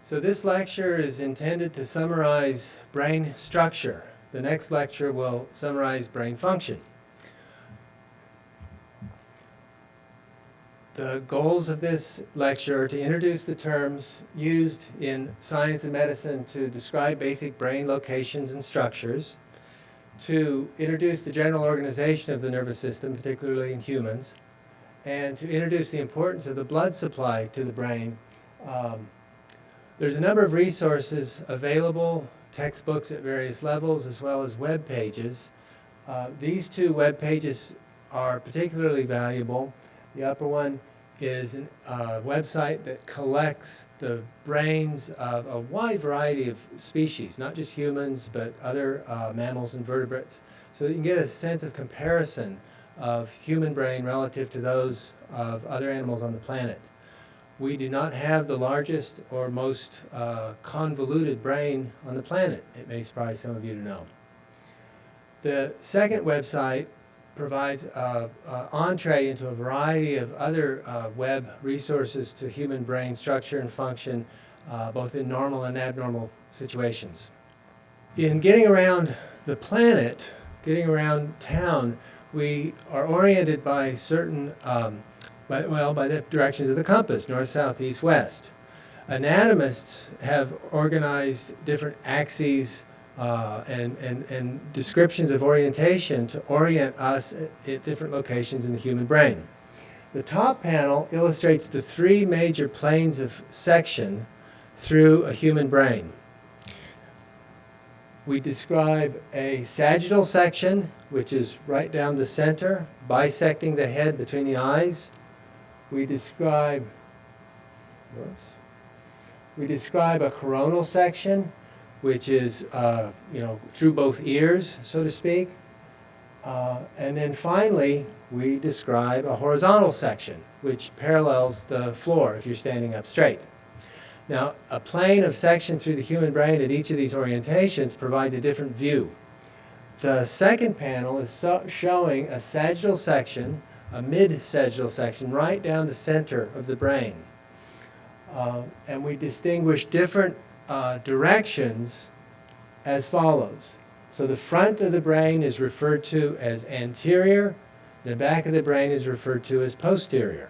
So this lecture is intended to summarize brain structure. The next lecture will summarize brain function. The goals of this lecture are to introduce the terms used in science and medicine to describe basic brain locations and structures, to introduce the general organization of the nervous system, particularly in humans, and to introduce the importance of the blood supply to the brain. There's a number of resources available, textbooks at various levels, as well as web pages. These two web pages are particularly valuable. The upper one is a website that collects the brains of a wide variety of species, not just humans, but other mammals and vertebrates, so that you can get a sense of comparison of human brain relative to those of other animals on the planet. We do not have the largest or most convoluted brain on the planet. It may surprise some of you to know. The second website provides an entree into a variety of other web resources to human brain structure and function, both in normal and abnormal situations. In getting around the planet, getting around town, we are oriented by certain, by the directions of the compass, north, south, east, west. Anatomists have organized different axes and descriptions of orientation to orient us at different locations in the human brain. The top panel illustrates the three major planes of section through a human brain. We describe a sagittal section, which is right down the center, bisecting the head between the eyes. We describe a coronal section, which is through both ears, so to speak. And then finally, we describe a horizontal section, which parallels the floor if you're standing up straight. Now, a plane of section through the human brain at each of these orientations provides a different view. The second panel is showing a sagittal section, a mid-sagittal section, right down the center of the brain. And we distinguish different directions as follows. So the front of the brain is referred to as anterior, the back of the brain is referred to as posterior.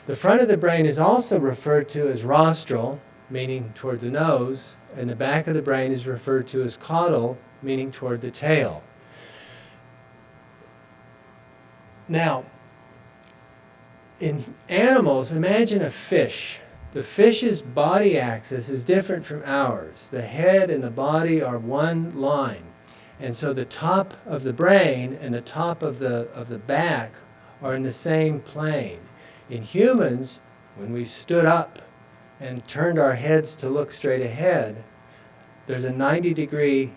The front of the brain is also referred to as rostral, meaning toward the nose, and the back of the brain is referred to as caudal, meaning toward the tail. Now, in animals, imagine a fish. The fish's body axis is different from ours. The head and the body are one line. And so the top of the brain and the top of the back are in the same plane. In humans, when we stood up and turned our heads to look straight ahead, there's a 90-degree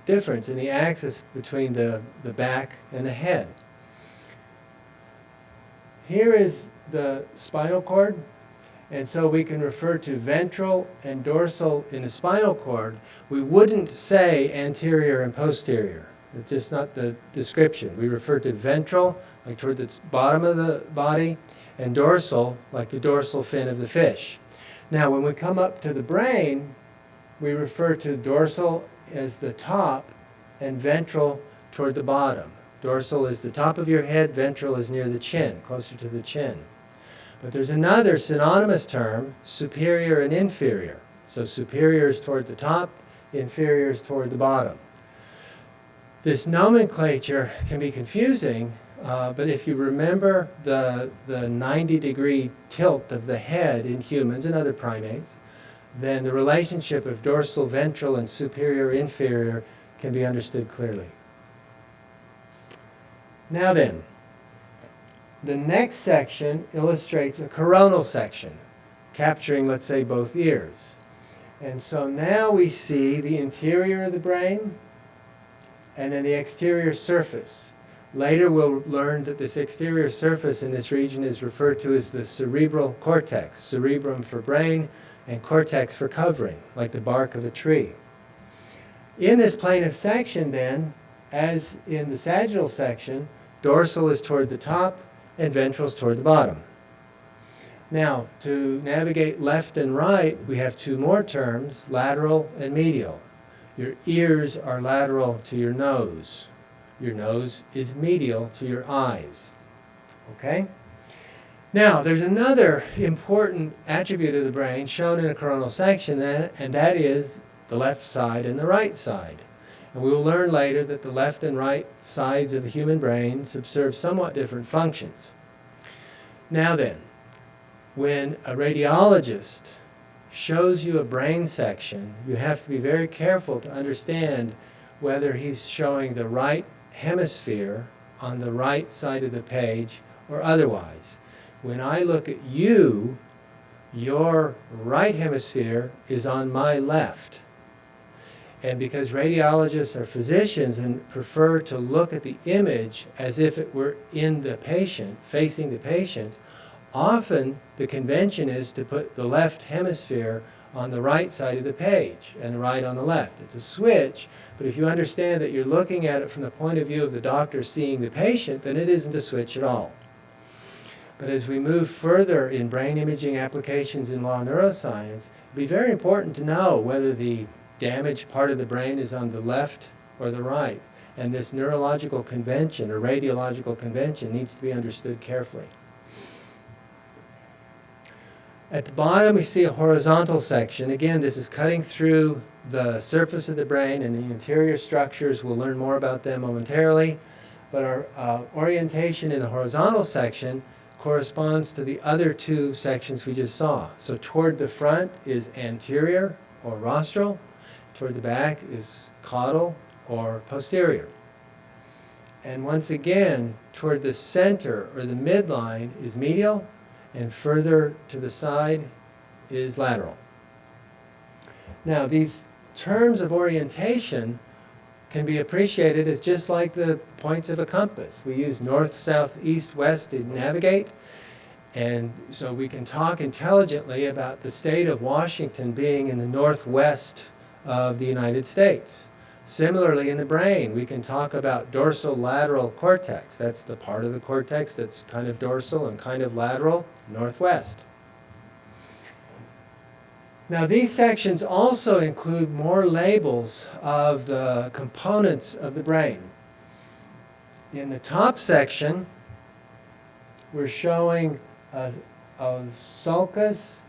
difference in the axis between the back and the head. Here is the spinal cord. And so we can refer to ventral and dorsal in the spinal cord. We wouldn't say anterior and posterior. It's just not the description. We refer to ventral, like toward the bottom of the body, and dorsal, like the dorsal fin of the fish. Now, when we come up to the brain, we refer to dorsal as the top and ventral toward the bottom. Dorsal is the top of your head, ventral is near the chin, closer to the chin. But there's another synonymous term, superior and inferior. So superior is toward the top, inferior is toward the bottom. This nomenclature can be confusing, but if you remember the 90-degree tilt of the head in humans and other primates, then the relationship of dorsal, ventral, and superior, inferior can be understood clearly. Now then, the next section illustrates a coronal section, capturing, let's say, both ears. And so now we see the interior of the brain and then the exterior surface. Later we'll learn that this exterior surface in this region is referred to as the cerebral cortex, cerebrum for brain and cortex for covering, like the bark of a tree. In this plane of section then, as in the sagittal section, dorsal is toward the top, and ventral is toward the bottom. Now, to navigate left and right, we have two more terms, lateral and medial. Your ears are lateral to your nose. Your nose is medial to your eyes. Okay? Now, there's another important attribute of the brain shown in a coronal section, and that is the left side and the right side. And we will learn later that the left and right sides of the human brain subserve somewhat different functions. Now then, when a radiologist shows you a brain section, you have to be very careful to understand whether he's showing the right hemisphere on the right side of the page or otherwise. When I look at you, your right hemisphere is on my left. And because radiologists are physicians and prefer to look at the image as if it were in the patient, facing the patient, often the convention is to put the left hemisphere on the right side of the page and the right on the left. It's a switch, but if you understand that you're looking at it from the point of view of the doctor seeing the patient, then it isn't a switch at all. But as we move further in brain imaging applications in law neuroscience, it'd be very important to know whether the damaged part of the brain is on the left or the right. And this neurological convention or radiological convention needs to be understood carefully. At the bottom, we see a horizontal section. Again, this is cutting through the surface of the brain and the interior structures. We'll learn more about them momentarily. But our orientation in the horizontal section corresponds to the other two sections we just saw. So toward the front is anterior or rostral. Toward the back is caudal or posterior. And once again, toward the center or the midline is medial, and further to the side is lateral. Now, these terms of orientation can be appreciated as just like the points of a compass. We use north, south, east, west to navigate, and so we can talk intelligently about the state of Washington being in the northwest of the United States. Similarly, in the brain, we can talk about dorsolateral cortex. That's the part of the cortex that's kind of dorsal and kind of lateral, northwest. Now, these sections also include more labels of the components of the brain. In the top section, we're showing a sulcus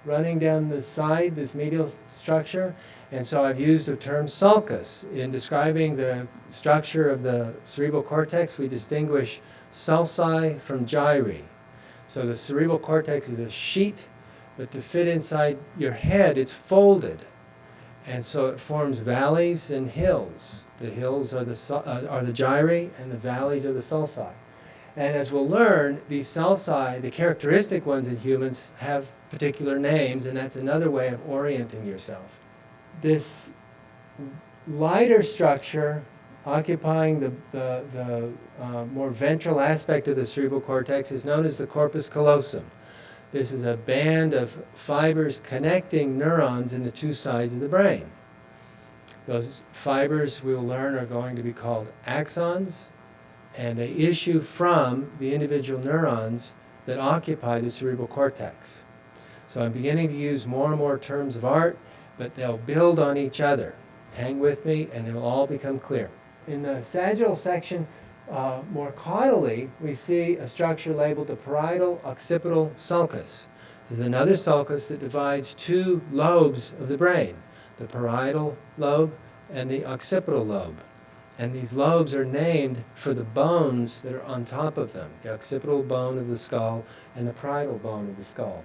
running down the side, this medial structure. And so I've used the term sulcus. In describing the structure of the cerebral cortex, we distinguish sulci from gyri. So the cerebral cortex is a sheet, but to fit inside your head, it's folded. And so it forms valleys and hills. The hills are the gyri, and the valleys are the sulci. And as we'll learn, these sulci, the characteristic ones in humans, have particular names, and that's another way of orienting yourself. This lighter structure occupying the more ventral aspect of the cerebral cortex is known as the corpus callosum. This is a band of fibers connecting neurons in the two sides of the brain. Those fibers, we'll learn, are going to be called axons, and they issue from the individual neurons that occupy the cerebral cortex. So I'm beginning to use more and more terms of art, but they'll build on each other. Hang with me, and they'll all become clear. In the sagittal section, more caudally, we see a structure labeled the parietal occipital sulcus. This is another sulcus that divides two lobes of the brain, the parietal lobe and the occipital lobe. And these lobes are named for the bones that are on top of them, the occipital bone of the skull and the parietal bone of the skull.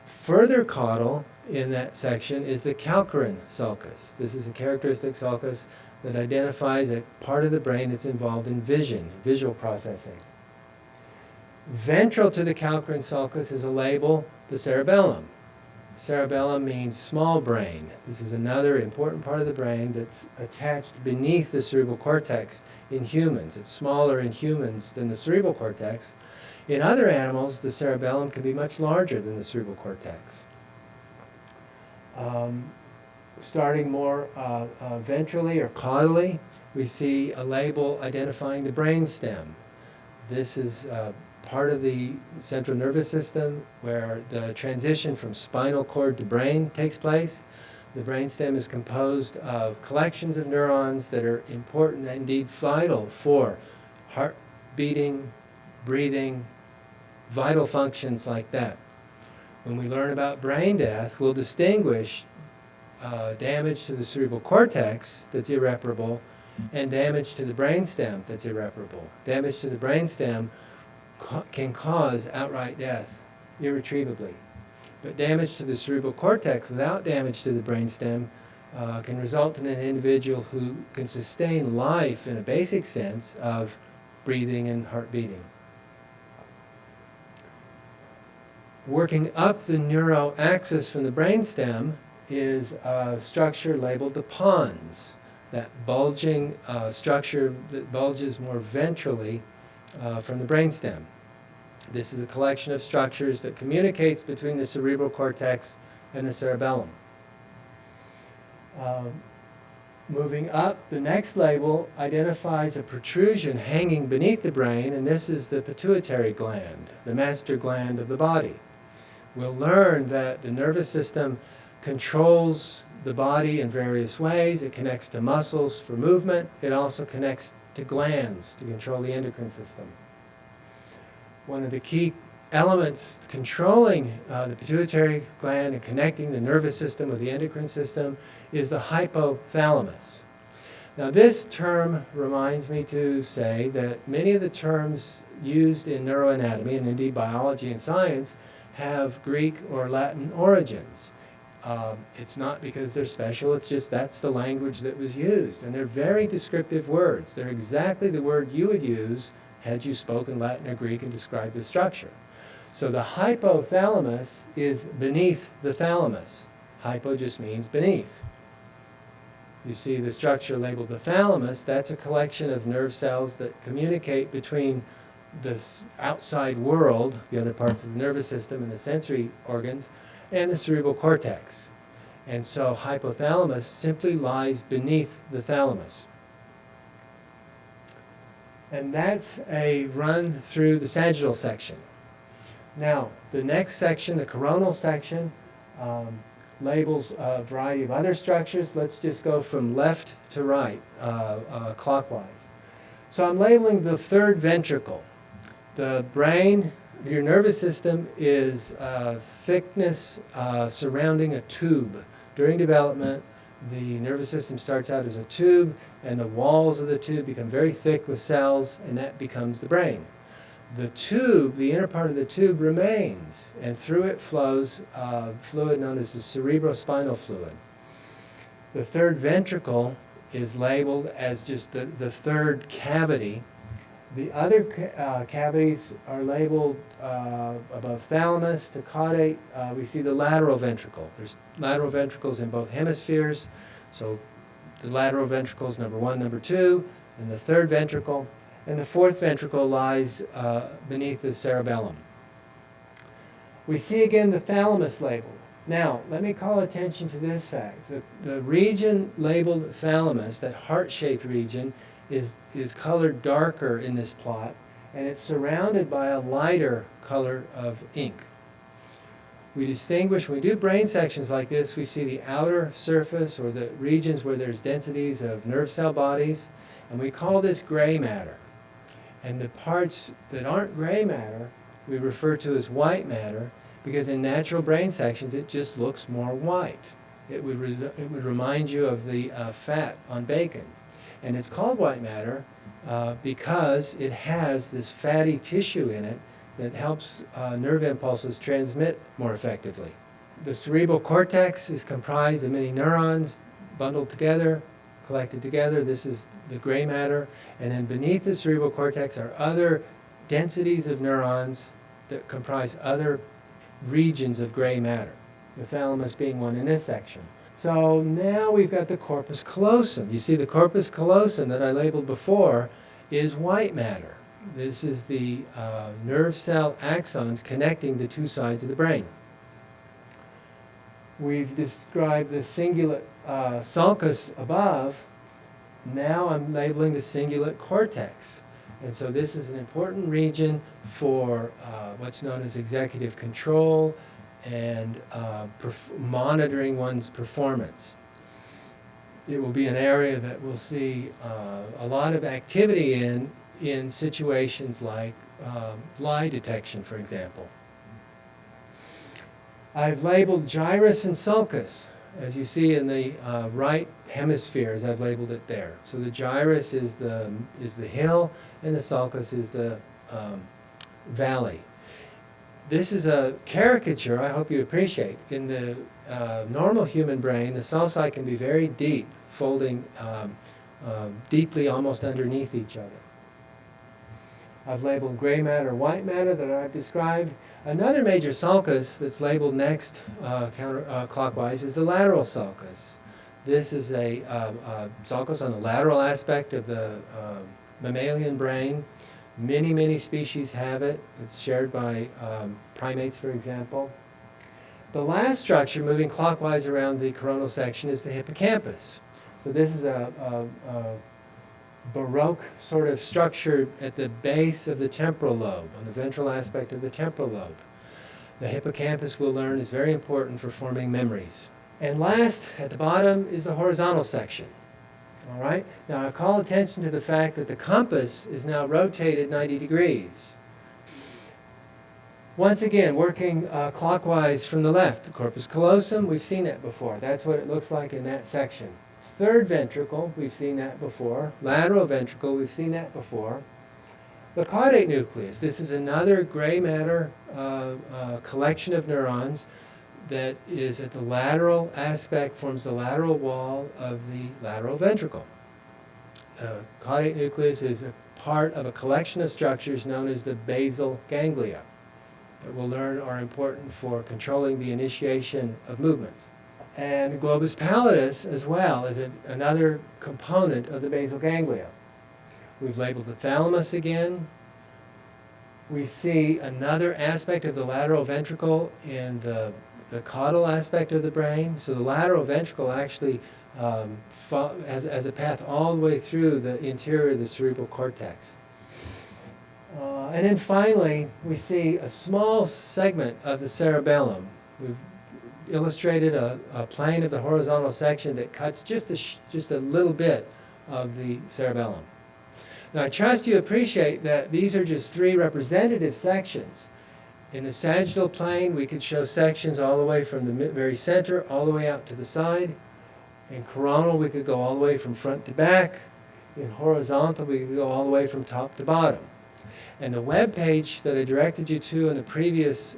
Further caudal in that section is the calcarine sulcus. This is a characteristic sulcus that identifies a part of the brain that's involved in vision, visual processing. Ventral to the calcarine sulcus is a label, the cerebellum. Cerebellum means small brain. This is another important part of the brain that's attached beneath the cerebral cortex in humans. It's smaller in humans than the cerebral cortex. In other animals, the cerebellum can be much larger than the cerebral cortex. Starting more ventrally or caudally, we see a label identifying the brainstem. This is part of the central nervous system where the transition from spinal cord to brain takes place. The brainstem is composed of collections of neurons that are important and indeed vital for heart beating, breathing, vital functions like that. When we learn about brain death, we'll distinguish damage to the cerebral cortex that's irreparable and damage to the brainstem that's irreparable. Damage to the brainstem can cause outright death irretrievably. But damage to the cerebral cortex without damage to the brainstem can result in an individual who can sustain life in a basic sense of breathing and heart beating. Working up the neuroaxis from the brainstem is a structure labeled the pons, that bulging structure that bulges more ventrally from the brainstem. This is a collection of structures that communicates between the cerebral cortex and the cerebellum. Moving up, the next label identifies a protrusion hanging beneath the brain, and this is the pituitary gland, the master gland of the body. We'll learn that the nervous system controls the body in various ways. It connects to muscles for movement. It also connects to glands to control the endocrine system. One of the key elements controlling the pituitary gland and connecting the nervous system with the endocrine system is the hypothalamus. Now this term reminds me to say that many of the terms used in neuroanatomy and indeed biology and science have Greek or Latin origins. It's not because they're special, it's just that's the language that was used. And they're very descriptive words. They're exactly the word you would use had you spoken Latin or Greek and described the structure. So the hypothalamus is beneath the thalamus. Hypo just means beneath. You see the structure labeled the thalamus. That's a collection of nerve cells that communicate between the outside world, the other parts of the nervous system and the sensory organs, and the cerebral cortex. And so hypothalamus simply lies beneath the thalamus. And that's a run through the sagittal section. Now, the next section, the coronal section, labels a variety of other structures. Let's just go from left to right, clockwise. So I'm labeling the third ventricle. The brain, your nervous system is thickness surrounding a tube. During development, the nervous system starts out as a tube, and the walls of the tube become very thick with cells, and that becomes the brain. The tube, the inner part of the tube, remains, and through it flows fluid known as the cerebrospinal fluid. The third ventricle is labeled as just the third cavity. The other cavities are labeled above thalamus to caudate. We see the lateral ventricle. There's lateral ventricles in both hemispheres. So the lateral ventricles, number 1, number 2, and the third ventricle. And the fourth ventricle lies beneath the cerebellum. We see again the thalamus labeled. Now, let me call attention to this fact. The region labeled thalamus, that heart-shaped region, is colored darker in this plot, and it's surrounded by a lighter color of ink. We distinguish, when we do brain sections like this, we see the outer surface or the regions where there's densities of nerve cell bodies, and we call this gray matter. And the parts that aren't gray matter we refer to as white matter, because in natural brain sections it just looks more white. It would remind you of the fat on bacon. And it's called white matter because it has this fatty tissue in it that helps nerve impulses transmit more effectively. The cerebral cortex is comprised of many neurons bundled together, collected together. This is the gray matter. And then beneath the cerebral cortex are other densities of neurons that comprise other regions of gray matter, the thalamus being one in this section. So now we've got the corpus callosum. You see the corpus callosum that I labeled before is white matter. This is the nerve cell axons connecting the two sides of the brain. We've described the cingulate sulcus above. Now I'm labeling the cingulate cortex. And so this is an important region for what's known as executive control and monitoring one's performance. It will be an area that we'll see a lot of activity in situations like lie detection, for example. I've labeled gyrus and sulcus, as you see in the right hemisphere, as I've labeled it there. So the gyrus is the hill, and the sulcus is the valley. This is a caricature I hope you appreciate. In the normal human brain, the sulci can be very deep, folding deeply almost underneath each other. I've labeled gray matter, white matter that I've described. Another major sulcus that's labeled next clockwise is the lateral sulcus. This is a sulcus on the lateral aspect of the mammalian brain. Many, many species have it. It's shared by primates, for example. The last structure moving clockwise around the coronal section is the hippocampus. So this is a Baroque sort of structure at the base of the temporal lobe, on the ventral aspect of the temporal lobe. The hippocampus, we'll learn, is very important for forming memories. And last, at the bottom, is the horizontal section. All right? Now, I call attention to the fact that the compass is now rotated 90 degrees. Once again, working clockwise from the left, the corpus callosum, we've seen that before. That's what it looks like in that section. Third ventricle, we've seen that before. Lateral ventricle, we've seen that before. The caudate nucleus, this is another gray matter collection of neurons that is at the lateral aspect, forms the lateral wall of the lateral ventricle. Caudate nucleus is a part of a collection of structures known as the basal ganglia that we'll learn are important for controlling the initiation of movements. And the globus pallidus, as well, is another component of the basal ganglia. We've labeled the thalamus again. We see another aspect of the lateral ventricle in the caudal aspect of the brain. So the lateral ventricle actually has a path all the way through the interior of the cerebral cortex. And then finally, we see a small segment of the cerebellum. We've illustrated a plane of the horizontal section that cuts just a little bit of the cerebellum. Now, I trust you appreciate that these are just three representative sections. In the sagittal plane, we could show sections all the way from the very center all the way out to the side. In coronal, we could go all the way from front to back. In horizontal, we could go all the way from top to bottom. And the web page that I directed you to in the previous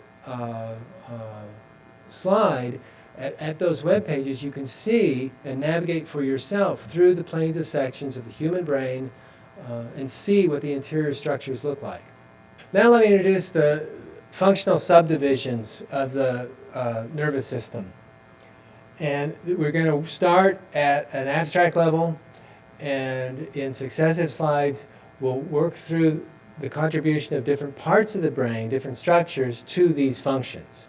slide, at those web pages, you can see and navigate for yourself through the planes of sections of the human brain and see what the interior structures look like. Now let me introduce the functional subdivisions of the nervous system. And we're going to start at an abstract level, and in successive slides, we'll work through the contribution of different parts of the brain, different structures, to these functions.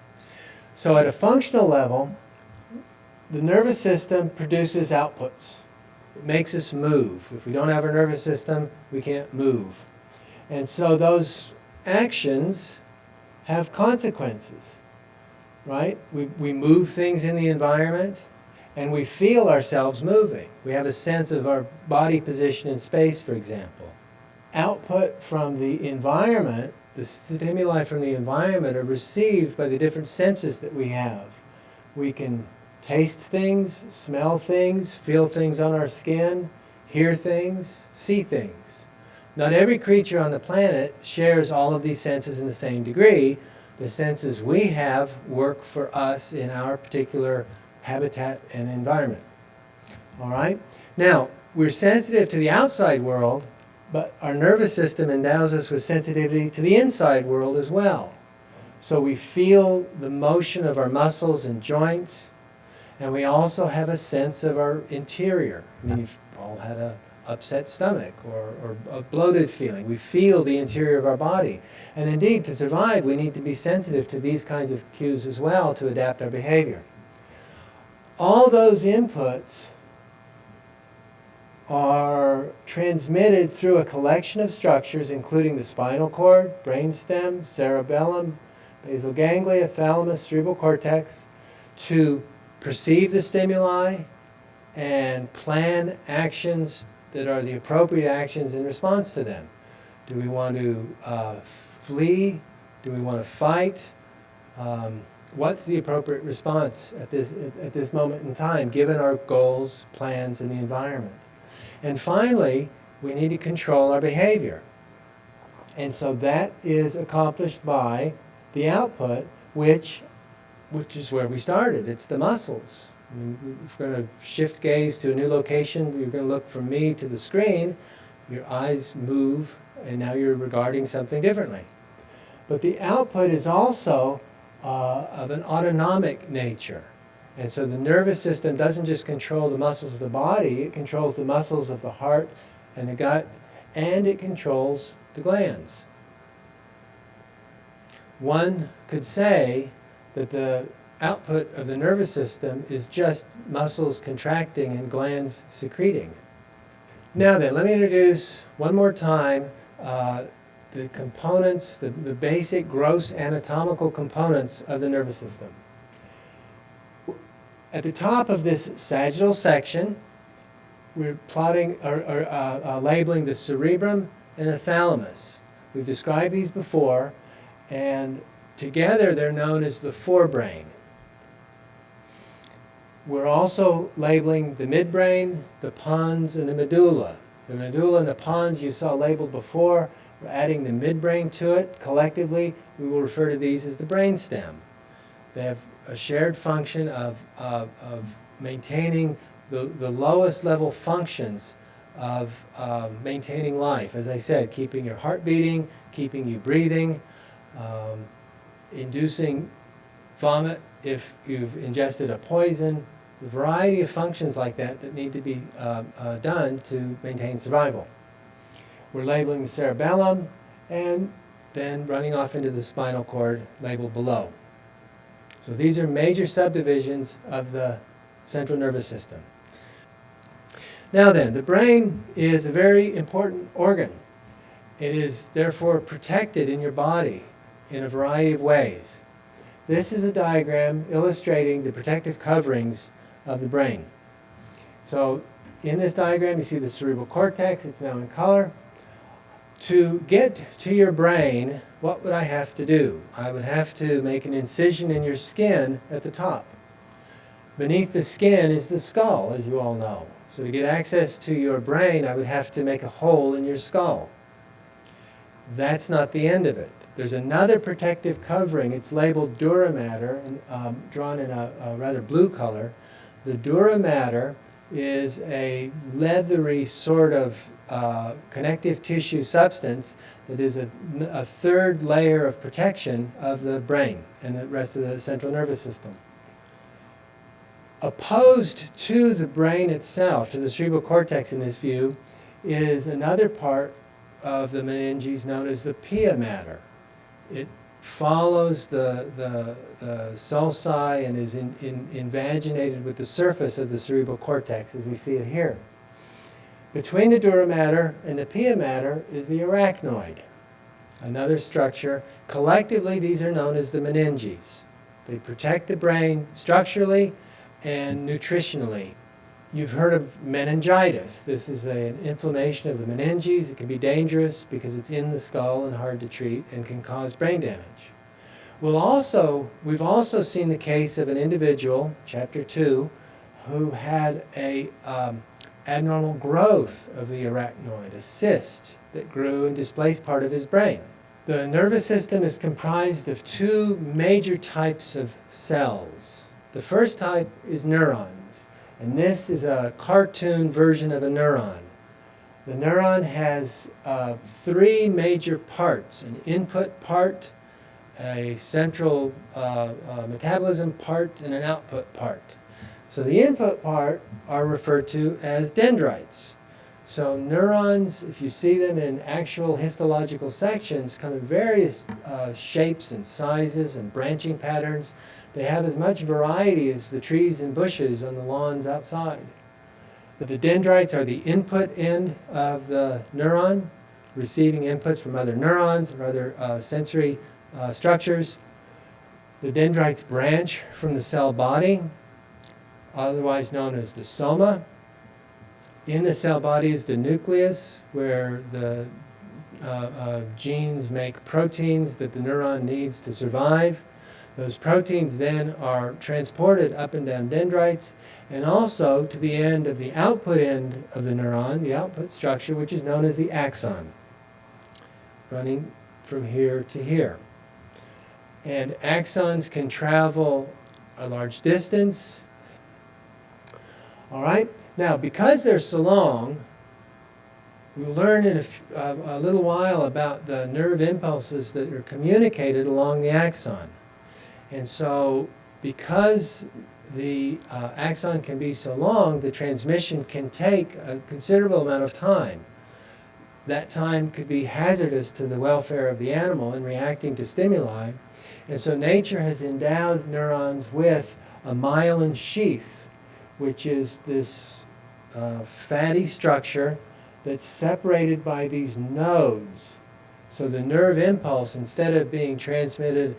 So at a functional level, the nervous system produces outputs. It makes us move. If we don't have our nervous system, we can't move. And so those actions have consequences, right? We move things in the environment, and we feel ourselves moving. We have a sense of our body position in space, for example. Output from the environment, the stimuli from the environment, are received by the different senses that we have. We can taste things, smell things, feel things on our skin, hear things, see things. Not every creature on the planet shares all of these senses in the same degree. The senses we have work for us in our particular habitat and environment. All right? Now, we're sensitive to the outside world, but our nervous system endows us with sensitivity to the inside world as well. So we feel the motion of our muscles and joints, and we also have a sense of our interior. I mean, you've all had an upset stomach or a bloated feeling. We feel the interior of our body. And indeed, to survive, we need to be sensitive to these kinds of cues as well to adapt our behavior. All those inputs are transmitted through a collection of structures including the spinal cord, brainstem, cerebellum, basal ganglia, thalamus, cerebral cortex, to perceive the stimuli and plan actions that are the appropriate actions in response to them. Do we want to flee? Do we want to fight? What's the appropriate response at this moment in time, given our goals, plans, and the environment? And finally, we need to control our behavior. And so that is accomplished by the output, which is where we started. It's the muscles. I mean, if we're going to shift gaze to a new location, you're going to look from me to the screen, your eyes move, and now you're regarding something differently. But the output is also of an autonomic nature. And so the nervous system doesn't just control the muscles of the body, it controls the muscles of the heart and the gut, and it controls the glands. One could say that the output of the nervous system is just muscles contracting and glands secreting. Now then, let me introduce one more time the components, the basic gross anatomical components of the nervous system. At the top of this sagittal section, we're plotting or labeling the cerebrum and the thalamus. We've described these before, and together they're known as the forebrain. We're also labeling the midbrain, the pons, and the medulla. The medulla and the pons you saw labeled before. We're adding the midbrain to it. Collectively, we will refer to these as the brainstem. They have a shared function of maintaining the lowest level functions of maintaining life. As I said, keeping your heart beating, keeping you breathing, inducing vomit if you've ingested a poison, a variety of functions like that need to be done to maintain survival. We're labeling the cerebellum and then running off into the spinal cord labeled below. So these are major subdivisions of the central nervous system. Now then, the brain is a very important organ. It is therefore protected in your body in a variety of ways. This is a diagram illustrating the protective coverings of the brain. So in this diagram you see the cerebral cortex, it's now in color. To get to your brain, what would I have to do? I would have to make an incision in your skin at the top. Beneath the skin is the skull, as you all know. So to get access to your brain, I would have to make a hole in your skull. That's not the end of it. There's another protective covering. It's labeled dura mater, drawn in a rather blue color. The dura mater is a leathery sort of connective tissue substance that is a third layer of protection of the brain and the rest of the central nervous system. Opposed to the brain itself, to the cerebral cortex in this view, is another part of the meninges known as the pia mater. It follows the sulci and is invaginated with the surface of the cerebral cortex as we see it here. Between the dura mater and the pia mater is the arachnoid, another structure. Collectively, these are known as the meninges. They protect the brain structurally and nutritionally. You've heard of meningitis. This is an inflammation of the meninges. It can be dangerous because it's in the skull and hard to treat and can cause brain damage. We've also seen the case of an individual, chapter 2, who had a abnormal growth of the arachnoid, a cyst that grew and displaced part of his brain. The nervous system is comprised of two major types of cells. The first type is neurons, and this is a cartoon version of a neuron. The neuron has three major parts: an input part, a central metabolism part, and an output part. So the input part are referred to as dendrites. So neurons, if you see them in actual histological sections, come in various shapes and sizes and branching patterns. They have as much variety as the trees and bushes on the lawns outside. The dendrites are the input end of the neuron, receiving inputs from other neurons or other sensory structures. The dendrites branch from the cell body, otherwise known as the soma. In the cell body is the nucleus, where the genes make proteins that the neuron needs to survive. Those proteins then are transported up and down dendrites and also to the end of the output end of the neuron, the output structure, which is known as the axon, running from here to here. And axons can travel a large distance. All right? Now, because they're so long, we'll learn in a little while about the nerve impulses that are communicated along the axon. And so, because the axon can be so long, the transmission can take a considerable amount of time. That time could be hazardous to the welfare of the animal in reacting to stimuli. And so nature has endowed neurons with a myelin sheath, which is this fatty structure that's separated by these nodes. So the nerve impulse, instead of being transmitted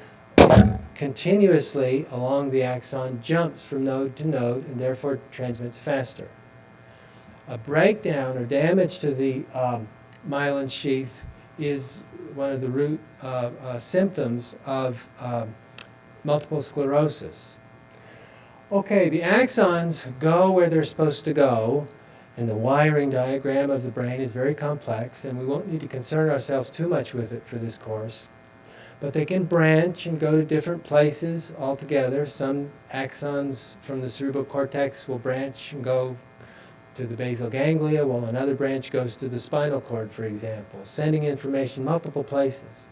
continuously along the axon, jumps from node to node and therefore transmits faster. A breakdown or damage to the myelin sheath is one of the root symptoms of multiple sclerosis. Okay, the axons go where they're supposed to go, and the wiring diagram of the brain is very complex, and we won't need to concern ourselves too much with it for this course. But they can branch and go to different places altogether. Some axons from the cerebral cortex will branch and go to the basal ganglia, while another branch goes to the spinal cord, for example, sending information multiple places.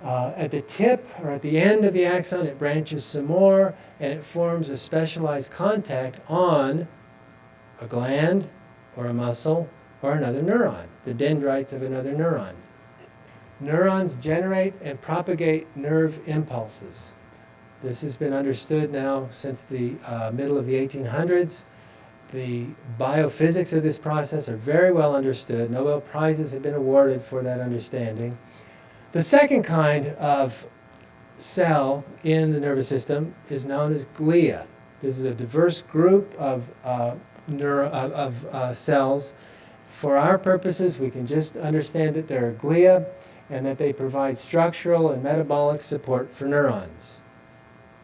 At the tip or at the end of the axon, it branches some more, and it forms a specialized contact on a gland or a muscle or another neuron, the dendrites of another neuron. Neurons generate and propagate nerve impulses. This has been understood now since the middle of the 1800s. The biophysics of this process are very well understood. Nobel Prizes have been awarded for that understanding. The second kind of cell in the nervous system is known as glia. This is a diverse group of cells. For our purposes, we can just understand that there are glia and that they provide structural and metabolic support for neurons.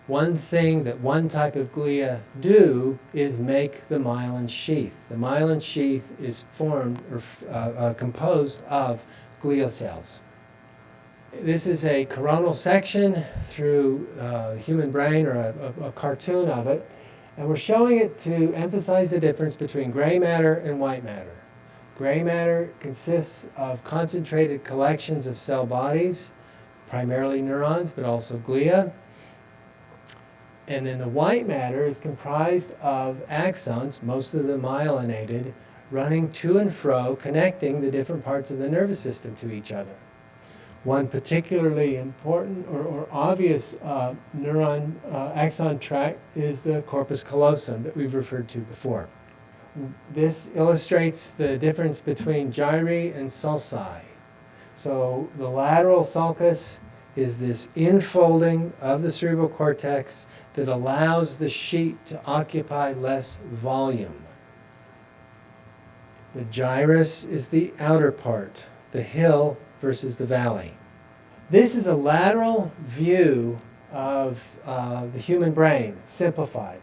One thing that one type of glia do is make the myelin sheath. The myelin sheath is formed or composed of glial cells. This is a coronal section through the human brain, or a cartoon of it, and we're showing it to emphasize the difference between gray matter and white matter. Gray matter consists of concentrated collections of cell bodies, primarily neurons, but also glia. And then the white matter is comprised of axons, most of them myelinated, running to and fro, connecting the different parts of the nervous system to each other. One particularly important or obvious neuron axon tract is the corpus callosum that we've referred to before. This illustrates the difference between gyri and sulci. So the lateral sulcus is this infolding of the cerebral cortex that allows the sheet to occupy less volume. The gyrus is the outer part, the hill versus the valley. This is a lateral view of the human brain, simplified.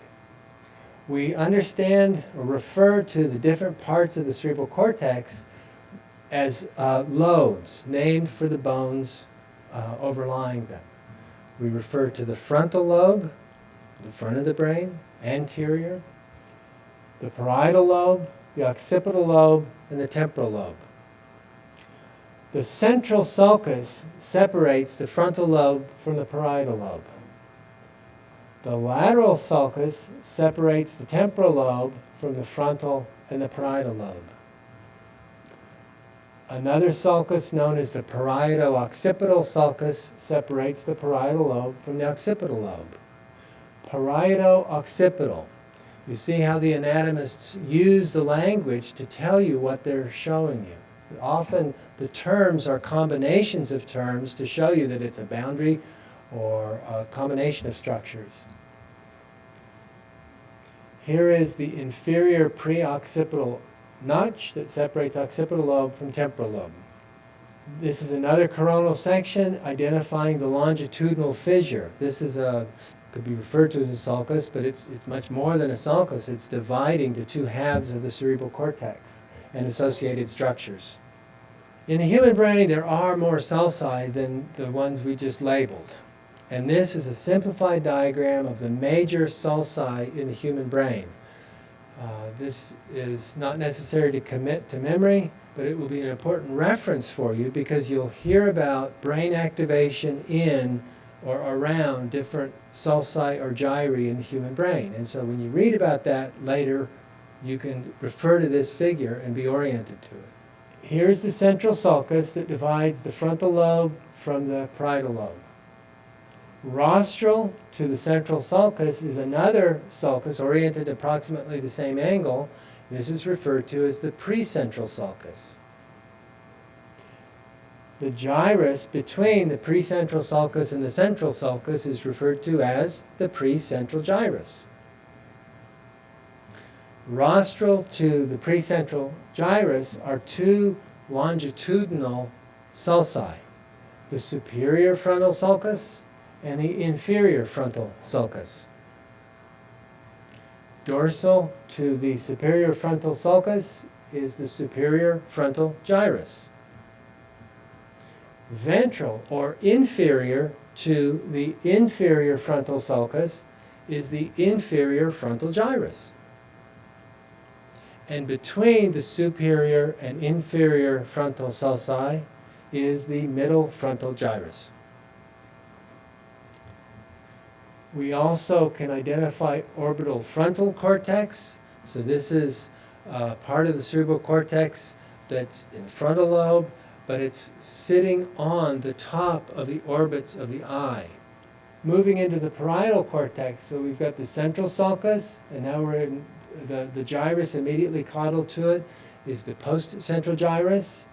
We understand or refer to the different parts of the cerebral cortex as lobes, named for the bones overlying them. We refer to the frontal lobe, the front of the brain, anterior, the parietal lobe, the occipital lobe, and the temporal lobe. The central sulcus separates the frontal lobe from the parietal lobe. The lateral sulcus separates the temporal lobe from the frontal and the parietal lobe. Another sulcus, known as the parieto-occipital sulcus, separates the parietal lobe from the occipital lobe. Parieto-occipital. You see how the anatomists use the language to tell you what they're showing you. Often the terms are combinations of terms to show you that it's a boundary or a combination of structures. Here is the inferior preoccipital notch that separates occipital lobe from temporal lobe. This is another coronal section identifying the longitudinal fissure. This is could be referred to as a sulcus, but it's much more than a sulcus. It's dividing the two halves of the cerebral cortex and associated structures. In the human brain, there are more sulci than the ones we just labeled. And this is a simplified diagram of the major sulci in the human brain. This is not necessary to commit to memory, but it will be an important reference for you because you'll hear about brain activation in or around different sulci or gyri in the human brain. And so when you read about that later, you can refer to this figure and be oriented to it. Here's the central sulcus that divides the frontal lobe from the parietal lobe. Rostral to the central sulcus is another sulcus oriented approximately the same angle. This is referred to as the precentral sulcus. The gyrus between the precentral sulcus and the central sulcus is referred to as the precentral gyrus. Rostral to the precentral gyrus are two longitudinal sulci, the superior frontal sulcus and the inferior frontal sulcus. Dorsal to the superior frontal sulcus is the superior frontal gyrus. Ventral or inferior to the inferior frontal sulcus is the inferior frontal gyrus. And between the superior and inferior frontal sulci is the middle frontal gyrus. We also can identify orbital frontal cortex. So this is part of the cerebral cortex that's in the frontal lobe, but it's sitting on the top of the orbits of the eye. Moving into the parietal cortex, so we've got the central sulcus, and now we're in the gyrus immediately caudal to it is the post-central gyrus.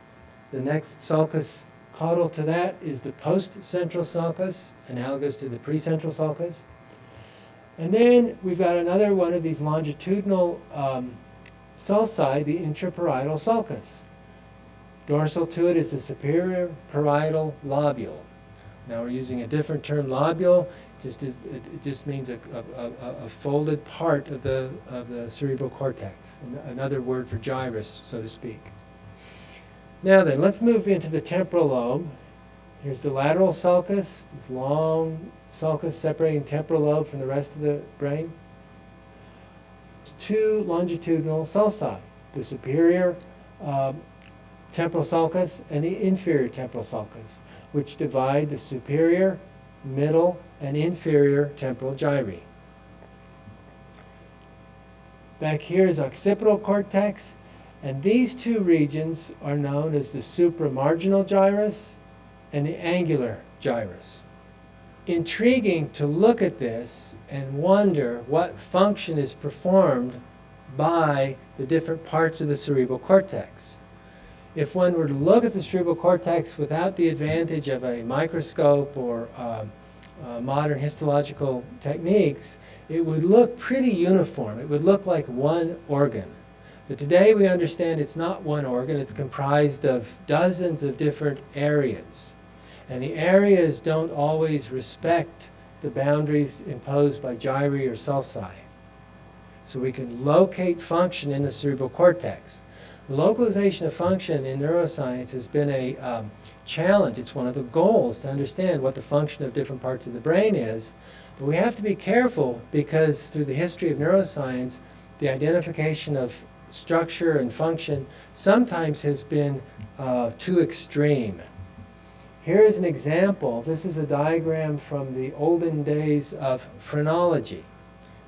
The next sulcus caudal to that is the post-central sulcus, analogous to the precentral sulcus. And then we've got another one of these longitudinal sulci, the intraparietal sulcus. Dorsal to it is the superior parietal lobule. Now we're using a different term, lobule. It just means a folded part of the cerebral cortex, another word for gyrus, so to speak. Now then, let's move into the temporal lobe. Here's the lateral sulcus, this long sulcus separating temporal lobe from the rest of the brain. It's two longitudinal sulci, the superior temporal sulcus and the inferior temporal sulcus, which divide the superior, middle, and inferior temporal gyri. Back here is occipital cortex, and these two regions are known as the supramarginal gyrus and the angular gyrus. Intriguing to look at this and wonder what function is performed by the different parts of the cerebral cortex. If one were to look at the cerebral cortex without the advantage of a microscope or modern histological techniques, it would look pretty uniform. It would look like one organ. But today we understand it's not one organ. It's comprised of dozens of different areas. And the areas don't always respect the boundaries imposed by gyri or sulci. So we can locate function in the cerebral cortex. The localization of function in neuroscience has been a challenge. It's one of the goals to understand what the function of different parts of the brain is. But we have to be careful because through the history of neuroscience, the identification of structure and function sometimes has been too extreme. Here is an example. This is a diagram from the olden days of phrenology,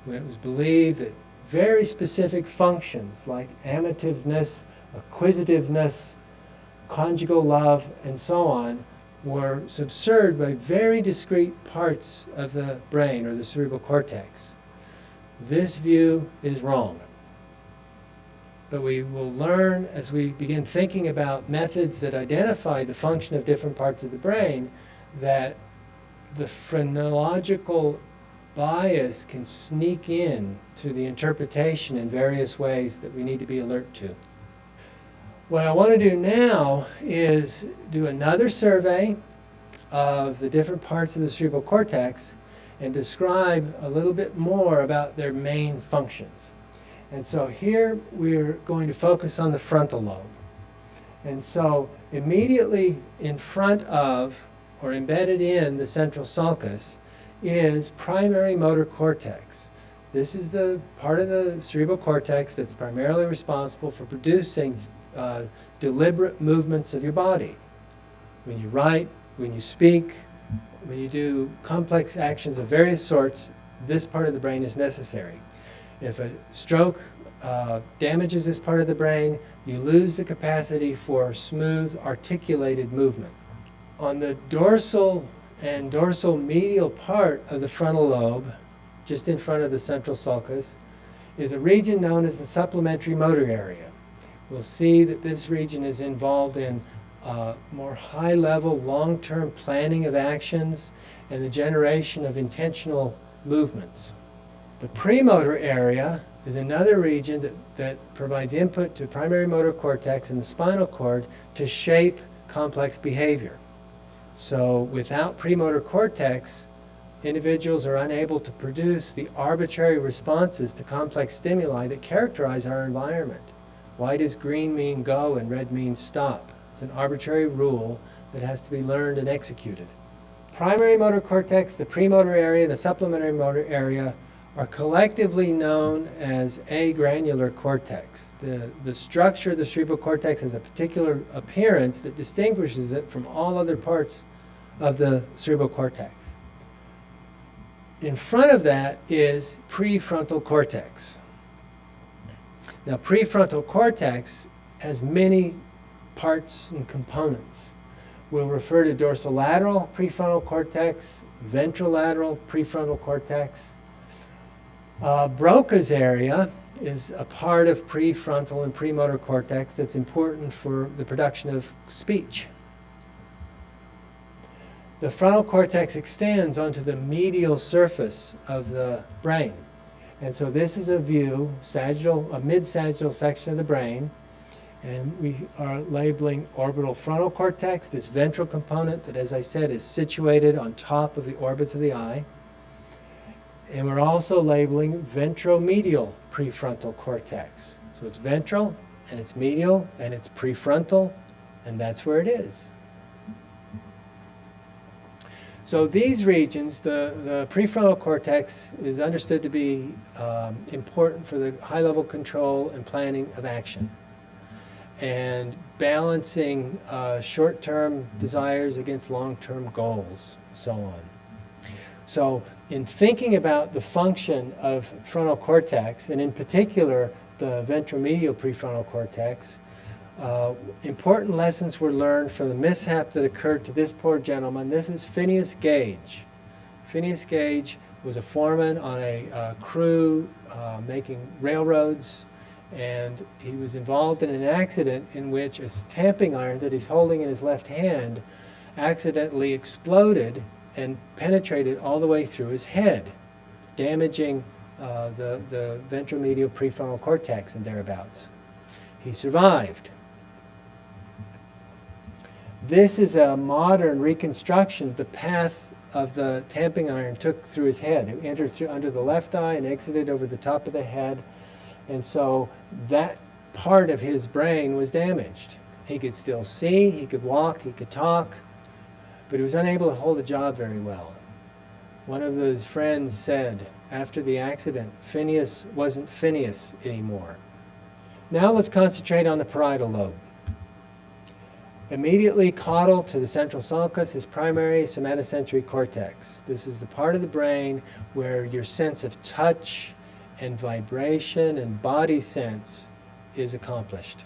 when it was believed that very specific functions like amativeness, acquisitiveness, conjugal love, and so on were subserved by very discrete parts of the brain or the cerebral cortex. This view is wrong. But we will learn as we begin thinking about methods that identify the function of different parts of the brain that the phrenological bias can sneak in to the interpretation in various ways that we need to be alert to. What I want to do now is do another survey of the different parts of the cerebral cortex and describe a little bit more about their main functions. And so here we're going to focus on the frontal lobe. And so immediately in front of or embedded in the central sulcus is primary motor cortex. This is the part of the cerebral cortex that's primarily responsible for producing deliberate movements of your body. When you write, when you speak, when you do complex actions of various sorts, this part of the brain is necessary. If a stroke damages this part of the brain, you lose the capacity for smooth, articulated movement. On the dorsal and dorsal medial part of the frontal lobe, just in front of the central sulcus, is a region known as the supplementary motor area. We'll see that this region is involved in more high-level, long-term planning of actions and the generation of intentional movements. The premotor area is another region that provides input to primary motor cortex and the spinal cord to shape complex behavior. So without premotor cortex, individuals are unable to produce the arbitrary responses to complex stimuli that characterize our environment. Why does green mean go and red mean stop? It's an arbitrary rule that has to be learned and executed. Primary motor cortex, the premotor area, the supplementary motor area are collectively known as agranular cortex. The structure of the cerebral cortex has a particular appearance that distinguishes it from all other parts of the cerebral cortex. In front of that is prefrontal cortex. Now, prefrontal cortex has many parts and components. We'll refer to dorsolateral prefrontal cortex, ventrolateral prefrontal cortex. Broca's area is a part of prefrontal and premotor cortex that's important for the production of speech. The frontal cortex extends onto the medial surface of the brain. And so this is a view, a mid-sagittal section of the brain. And we are labeling orbital frontal cortex, this ventral component that, as I said, is situated on top of the orbits of the eye. And we're also labeling ventromedial prefrontal cortex. So it's ventral, and it's medial, and it's prefrontal, and that's where it is. So these regions, the prefrontal cortex is understood to be important for the high-level control and planning of action and balancing short-term desires against long-term goals, so on. So in thinking about the function of frontal cortex, and in particular the ventromedial prefrontal cortex, important lessons were learned from the mishap that occurred to this poor gentleman. This is Phineas Gage. Phineas Gage was a foreman on a crew making railroads, and he was involved in an accident in which a tamping iron that he's holding in his left hand accidentally exploded and penetrated all the way through his head, damaging the ventromedial prefrontal cortex and thereabouts. He survived. This is a modern reconstruction of the path of the tamping iron took through his head. It entered through under the left eye and exited over the top of the head. And so that part of his brain was damaged. He could still see, he could walk, he could talk, but he was unable to hold a job very well. One of his friends said after the accident, Phineas wasn't Phineas anymore. Now let's concentrate on the parietal lobe. Immediately caudal to the central sulcus is primary somatosensory cortex. This is the part of the brain where your sense of touch and vibration and body sense is accomplished.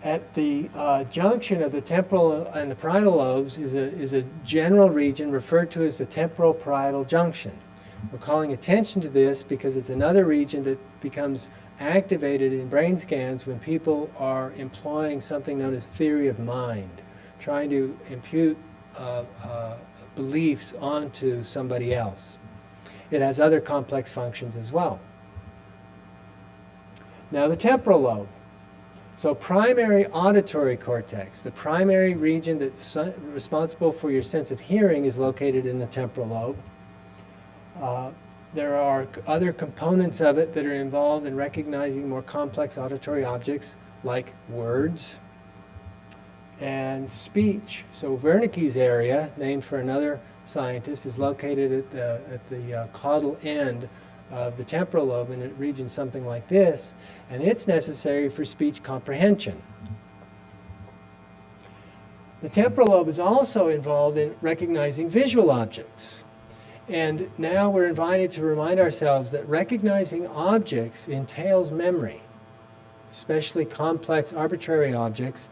At the junction of the temporal and the parietal lobes is a general region referred to as the temporal parietal junction. We're calling attention to this because it's another region that becomes activated in brain scans when people are employing something known as theory of mind, trying to impute beliefs onto somebody else. It has other complex functions as well. Now the temporal lobe. So primary auditory cortex, the primary region that's responsible for your sense of hearing, is located in the temporal lobe. There are other components of it that are involved in recognizing more complex auditory objects like words and speech. So Wernicke's area, named for another scientist, is located at the caudal end of the temporal lobe in a region something like this, and it's necessary for speech comprehension. The temporal lobe is also involved in recognizing visual objects. And now we're invited to remind ourselves that recognizing objects entails memory, especially complex arbitrary objects,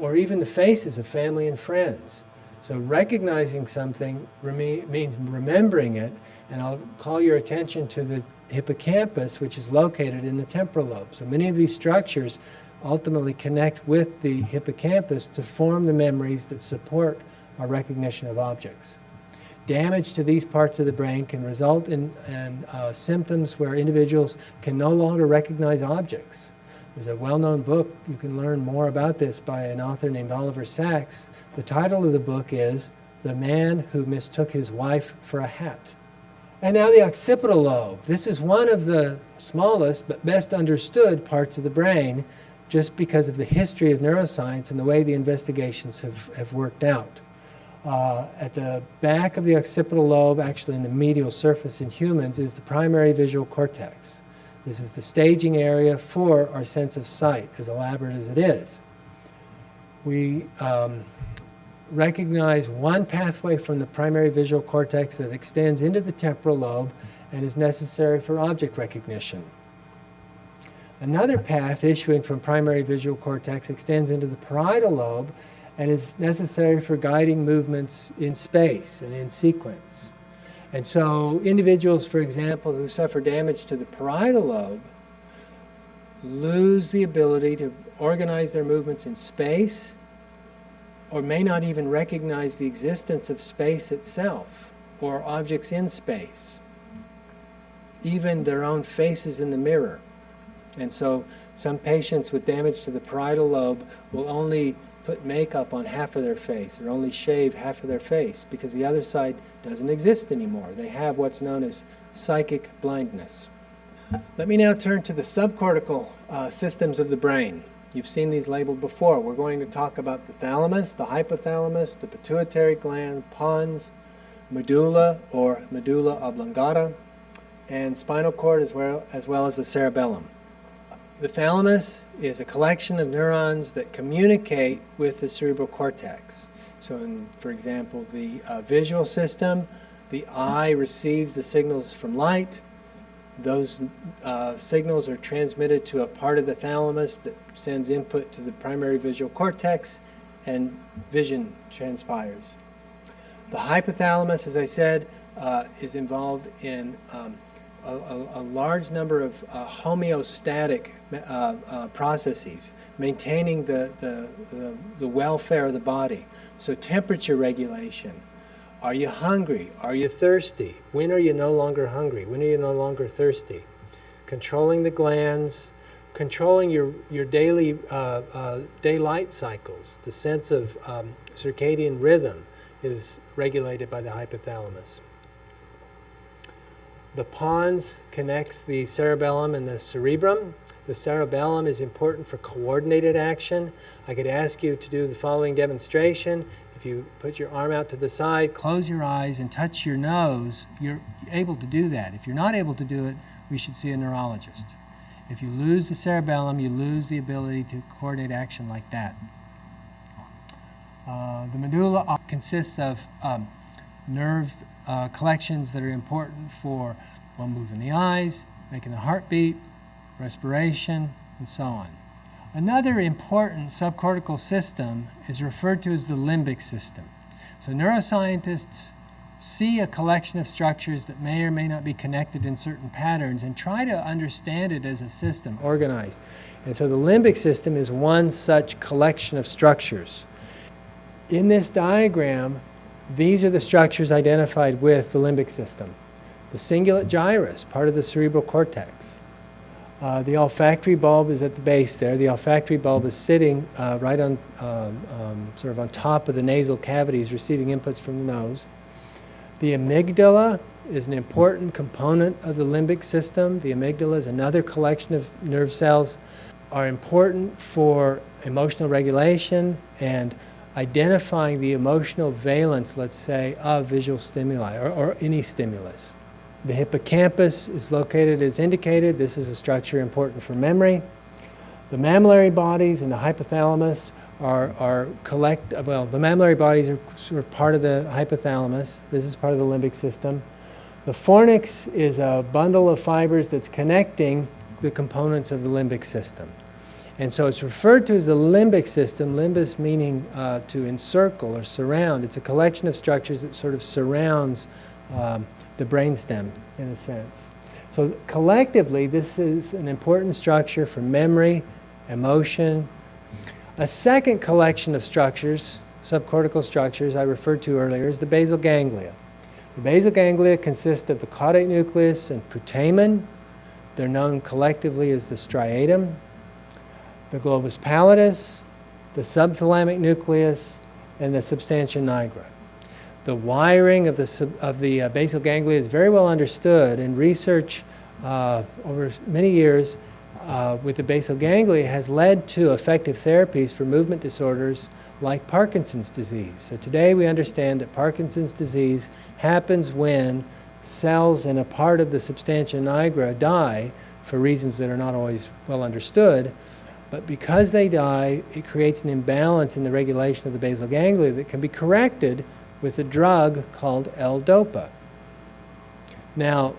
or even the faces of family and friends. So recognizing something means remembering it, and I'll call your attention to the hippocampus, which is located in the temporal lobe. So many of these structures ultimately connect with the hippocampus to form the memories that support our recognition of objects. Damage to these parts of the brain can result in symptoms where individuals can no longer recognize objects. There's a well-known book, you can learn more about this, by an author named Oliver Sacks. The title of the book is The Man Who Mistook His Wife for a Hat. And now the occipital lobe. This is one of the smallest but best understood parts of the brain, just because of the history of neuroscience and the way the investigations have worked out. At the back of the occipital lobe, actually in the medial surface in humans, is the primary visual cortex. This is the staging area for our sense of sight, as elaborate as it is. We recognize one pathway from the primary visual cortex that extends into the temporal lobe and is necessary for object recognition. Another path issuing from primary visual cortex extends into the parietal lobe and is necessary for guiding movements in space and in sequence. And so individuals, for example, who suffer damage to the parietal lobe lose the ability to organize their movements in space, or may not even recognize the existence of space itself or objects in space, even their own faces in the mirror. And so some patients with damage to the parietal lobe will only put makeup on half of their face, or only shave half of their face, because the other side doesn't exist anymore. They have what's known as psychic blindness. Let me now turn to the subcortical systems of the brain. You've seen these labeled before. We're going to talk about the thalamus, the hypothalamus, the pituitary gland, pons, medulla or medulla oblongata, and spinal cord, as well as the cerebellum. The thalamus is a collection of neurons that communicate with the cerebral cortex. So for example, the visual system, the eye receives the signals from light. Those signals are transmitted to a part of the thalamus that sends input to the primary visual cortex, and vision transpires. The hypothalamus, as I said, is involved in a large number of homeostatic processes, maintaining the welfare of the body. So temperature regulation. Are you hungry? Are you thirsty? When are you no longer hungry? When are you no longer thirsty? Controlling the glands, controlling your daily daylight cycles. The sense of circadian rhythm is regulated by the hypothalamus. The pons connects the cerebellum and the cerebrum. The cerebellum is important for coordinated action. I could ask you to do the following demonstration. If you put your arm out to the side, close your eyes, and touch your nose, you're able to do that. If you're not able to do it, we should see a neurologist. If you lose the cerebellum, you lose the ability to coordinate action like that. The medulla consists of nerve collections that are important for moving the eyes, making the heart beat, respiration, and so on. Another important subcortical system is referred to as the limbic system. So neuroscientists see a collection of structures that may or may not be connected in certain patterns and try to understand it as a system, organized. And so the limbic system is one such collection of structures. In this diagram, these are the structures identified with the limbic system. The cingulate gyrus, part of the cerebral cortex. The olfactory bulb is at the base there. The olfactory bulb is sitting right on, sort of on top of the nasal cavities, receiving inputs from the nose. The amygdala is an important component of the limbic system. The amygdala is another collection of nerve cells, are important for emotional regulation and identifying the emotional valence, let's say, of visual stimuli or any stimulus. The hippocampus is located as indicated. This is a structure important for memory. The mammillary bodies and the hypothalamus the mammillary bodies are sort of part of the hypothalamus. This is part of the limbic system. The fornix is a bundle of fibers that's connecting the components of the limbic system. And so it's referred to as the limbic system, limbus meaning to encircle or surround. It's a collection of structures that sort of surrounds the brainstem in a sense. So collectively, this is an important structure for memory, emotion. A second collection of structures, subcortical structures I referred to earlier, is the basal ganglia. The basal ganglia consist of the caudate nucleus and putamen. They're known collectively as the striatum, the globus pallidus, the subthalamic nucleus, and the substantia nigra. The wiring of the basal ganglia is very well understood, and research over many years with the basal ganglia has led to effective therapies for movement disorders like Parkinson's disease. So today we understand that Parkinson's disease happens when cells in a part of the substantia nigra die for reasons that are not always well understood. But because they die, it creates an imbalance in the regulation of the basal ganglia that can be corrected with a drug called L-DOPA. Now,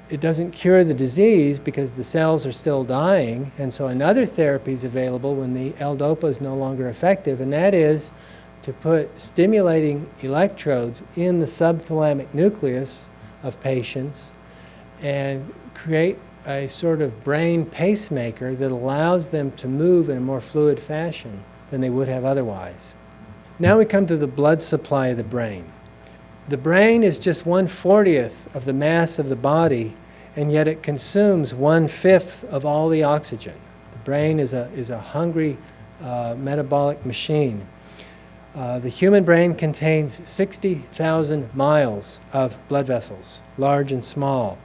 it doesn't cure the disease because the cells are still dying, and so another therapy is available when the L-DOPA is no longer effective, and that is to put stimulating electrodes in the subthalamic nucleus of patients and create a sort of brain pacemaker that allows them to move in a more fluid fashion than they would have otherwise. Now we come to the blood supply of the brain. The brain is just 1/40th of the mass of the body, and yet it consumes 1/5 of all the oxygen. The brain is a hungry metabolic machine. The human brain contains 60,000 miles of blood vessels, large and small.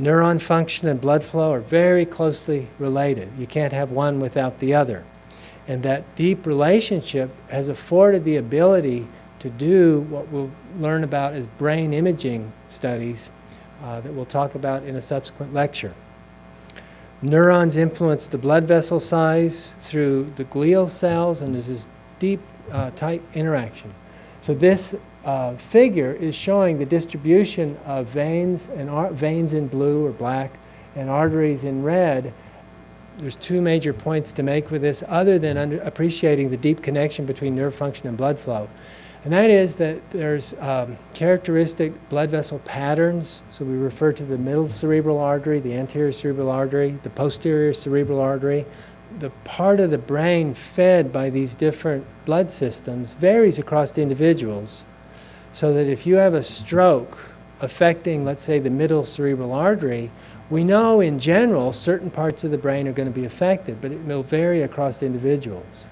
Neuron function and blood flow are very closely related. You can't have one without the other. And that deep relationship has afforded the ability to do what we'll learn about as brain imaging studies that we'll talk about in a subsequent lecture. Neurons influence the blood vessel size through the glial cells, and there's this deep, tight interaction. So this figure is showing the distribution of veins, and veins in blue or black and arteries in red. There's two major points to make with this other than appreciating the deep connection between nerve function and blood flow. And that is that there's characteristic blood vessel patterns. So we refer to the middle cerebral artery, the anterior cerebral artery, the posterior cerebral artery. The part of the brain fed by these different blood systems varies across the individuals. So that if you have a stroke affecting, let's say, the middle cerebral artery, we know in general certain parts of the brain are going to be affected, but it will vary across individuals.